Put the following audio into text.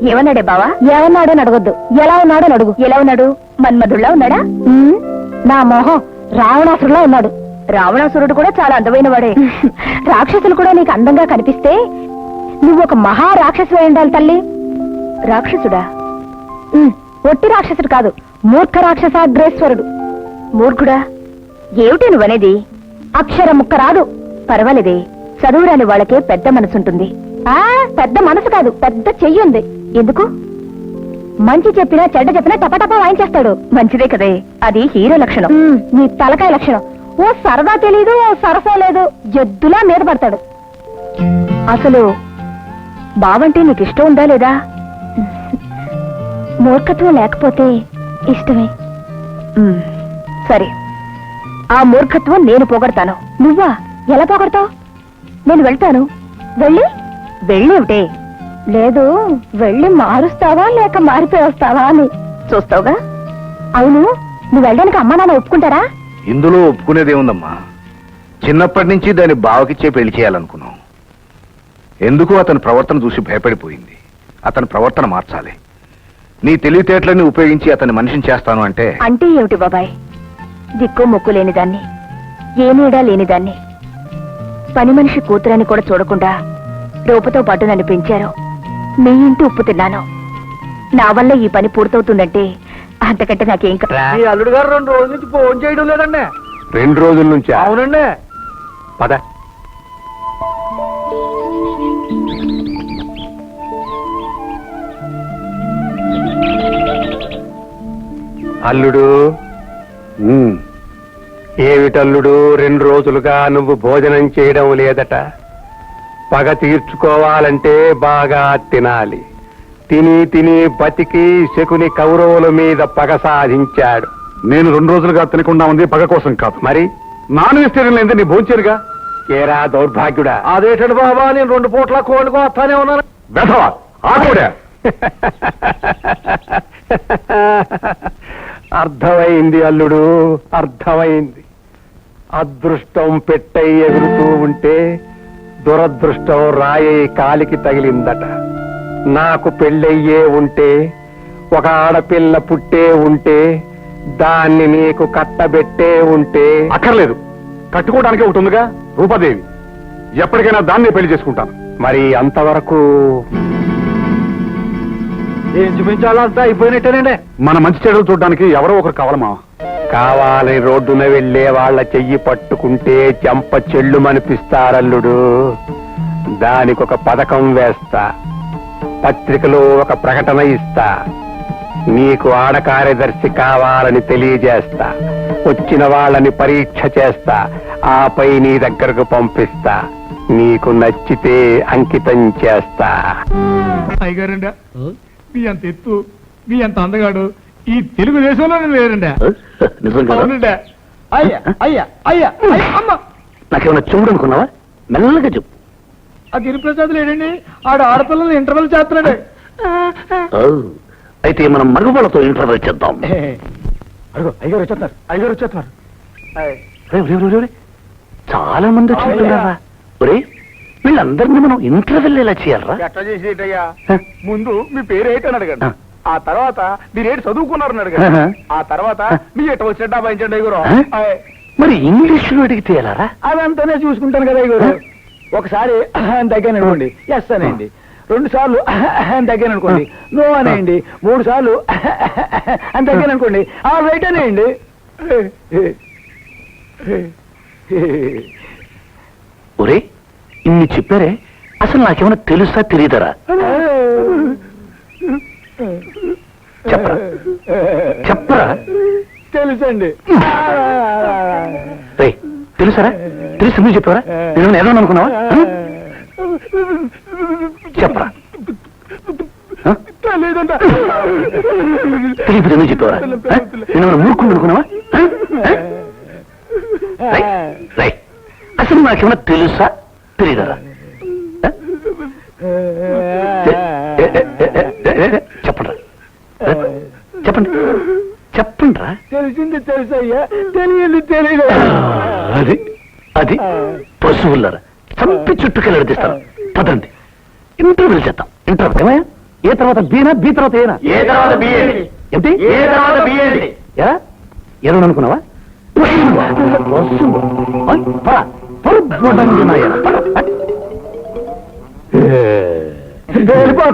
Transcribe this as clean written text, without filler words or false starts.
ఏమన్నాడే బావా? ఏమన్నాడో అడగొద్దు, ఎలా ఉన్నాడో అడుగు. ఎలా ఉన్నాడు? మన్మధుల్లా ఉన్నాడా? నా మొహం రావణాసురులా ఉన్నాడు. రావణాసురుడు కూడా చాలా అందమైన వాడే. రాక్షసులు కూడా నీకు అందంగా కనిపిస్తే నువ్వు ఒక మహా రాక్షసు అయి ఉండాలి తల్లి. రాక్షసుడా? ఒట్టి రాక్షసుడు కాదు, మూర్ఖ రాక్షసాగ్రేశ్వరుడు. మూర్ఖుడా? ఏమిటి నువ్వనేది? అక్షరం ముక్క రాదు. పర్వాలేదే, చదువురాని వాళ్ళకే పెద్ద మనసుంటుంది. పెద్ద మనసు కాదు, పెద్ద చెయ్యి ఉంది. ఎందుకు? మంచి చెప్పినా చెడ్డ చెప్పినా టపటపా వాయించేస్తాడు. మంచిదే కదే, అది హీరో లక్షణం. నీ తలకాయ లక్షణం. ఓ సరదా తెలీదు, ఓ సరసా లేదు, జద్దులా మీద పడతాడు. అసలు బావంటే నీకు ఇష్టం ఉందా లేదా? మూర్ఖత్వం లేకపోతే ఇష్టమే. సరే, ఆ మూర్ఖత్వం నేను పోగొడతాను. నువ్వా? ఎలా పోగొడతావు? నేను వెళ్తాను. వెళ్ళేమిటే? లేదు, వెళ్ళి మారుస్తావా లేక మారిపోయి వస్తావా అని చూస్తావుగా. అవును, నువ్వు వెళ్ళడానికి అమ్మా నాన్న ఒప్పుకుంటారా? ఇందులో ఒప్పుకునేదేముందమ్మా, చిన్నప్పటి నుంచి దాని బావకిచ్చే పెళ్లి చేయాలనుకున్నాం. ఎందుకు అతని ప్రవర్తన చూసి భయపడిపోయింది. అతని ప్రవర్తన మార్చాలి. నీ తెలివితేటలని ఉపయోగించి అతని మనిషిని చేస్తాను అంటే అంటే ఏమిటి బాబాయ్? దిక్కు మొక్కు లేనిదాన్ని, ఏ నీడా లేనిదాన్ని, పని మనిషి కూతురని కూడా చూడకుండా రూపతో పాటు నన్ను పెంచారు. నీ ఇంటి ఉప్పు తిన్నాను. నా వల్ల ఈ పని పూర్తవుతుందంటే అంతకంటే నాకేం మీ అల్లుడు గారు 2 రోజుల నుంచి ఫోన్ చేయడం లేదండి. 2 రోజుల నుంచి? అవునండి. పద. అల్లుడు, ఏమిటల్లుడు 2 రోజులుగా నువ్వు భోజనం చేయడం లేదట? పగ తీర్చుకోవాలంటే బాగా తినాలి. తిని తిని బతికి శకుని కౌరవుల మీద పగ సాధించాడు. నేను 2 రోజులుగా తినకుండా ఉంది పగ కోసం కాదు. మరి నాన్ వెజిటేరియన్ లేదే నీ భోంచేరుగా. ఏరా దౌర్భాగ్యుడా! అదేటండి బాబా, నేను 2 పూట్ల కోళ్ళకు వస్తానే ఉన్నాను. వెధవా, ఆకుడే. అర్థమైంది అల్లుడు, అర్థమైంది. అదృష్టం పెట్టై ఎగురుతూ ఉంటే దురదృష్టం రాయే కాలికి తగిలిందట. నాకు పెళ్ళయ్యే ఉంటే, ఒక ఆడపిల్ల పుట్టే ఉంటే, దాన్ని నీకు కట్టబెట్టే ఉంటే. అక్కర్లేదు, కట్టుకోవడానికే ఉంటుందిగా రూపాదేవి. ఎప్పటికైనా దాన్నే పెళ్లి చేసుకుంటాను. మరి అంతవరకు ఏం చూపించాలంతా అయిపోయినట్టేనండి. మన మంచి చెడులు చూడడానికి ఎవరో ఒకరు కావాలమా. కావాలని రోడ్డున వెళ్లే వాళ్ళ చెయ్యి పట్టుకుంటే చెంప చెల్లుమనిపిస్తారల్లుడు. దానికొక పథకం వేస్తా, పత్రికలో ఒక ప్రకటన ఇస్తా, నీకు ఆడ కార్యదర్శి కావాలని తెలియజేస్తా, వచ్చిన వాళ్ళని పరీక్ష చేస్తా, ఆపై నీ దగ్గరకు పంపిస్తా. నీకు నచ్చితే అంకితం చేస్తా. అయ్యగారండి, మీ అంత ఎత్తు, మీ అంత అందగాడు ఈ తెలుగుదేశంలోనే లేరండి. అవునండి. అయ్యా అయ్యా అయ్యా అమ్మ, నాకేమన్నా చెవుడు అనుకున్నావా? మెల్లగా చెప్పు. ఆ గిరిప్రసాద్ లేడండి, ఆడపిల్లలు ఇంటర్వెల్ చేస్తున్నాడు. అయితే మనం మరుగుపళ్ళతో ఇంటర్వ్యూ చేద్దాం. అయ్యగారు వచ్చేస్తున్నారు, అయ్యగారు వచ్చేస్తున్నారు. చాలా మంది వచ్చింటున్నారా? ఒరే, వీళ్ళందరినీ మనం ఇంటర్వ్యూ ఎలా చేయాలరా? ఎట్లా చేసేటయ్యా? ముందు మీ పేరు ఏంటని అడగండి, ఆ తర్వాత మీరేంటి చదువుకున్నారని అడగండి, ఆ తర్వాత మీ ఎట్ట వచ్చినట్టు అబ్బాయించండి అయ్యగారు. మరి ఇంగ్లీష్ లో అడిగితే ఎలారా? అదంతానే చూసుకుంటాను కదా అయ్యగారు. ఒకసారి దగ్గర అనుకోండి ఎస్ అనేయండి, 2 సార్లు దగ్గర అనుకోండి నో అనేయండి, 3 సార్లు అని దగ్గర అనుకోండి రైట్ అనేయండి. ఒరే, ఇన్ని చెప్పారే, అసలు నాకేమైనా తెలుసా తెలియదరా? చెప్పరా చెప్పరా? తెలుసండి. తెలుసారా? తెలుసు ఎందుకు చెప్పారా? నేను ఏదో అనుకున్నావా? చెప్పరా? తెలియదంట. తెలియదు ఎందుకు చెప్పావరా? నేను మూర్ఖుడు అనుకున్నావా? అసలు నాకేమన్నా తెలుసా తెలియదరా? చెప్పండి చెప్పండి చెప్పండి రా. తెలిసింది తెలుసయ్యా, తెలియదు తెలియదు. అది అది పశువులరా, చంపి చుట్టుకెళ్ళి అడిగిస్తాను. పదండి ఇంటర్వ్యూ చేద్దాం. ఇంటర్వ్యూ ఏ తర్వాత బీనా, బీ తర్వాత ఏనా? ఏ తర్వాత బిఏడి, ఏంటి? ఏ తర్వాత బిఏడి. ఏమని అనుకున్నావా? వస్తుందో? ఓయ్, పద. పొరుగు నాయనా, పద. వెళ్ళిపో.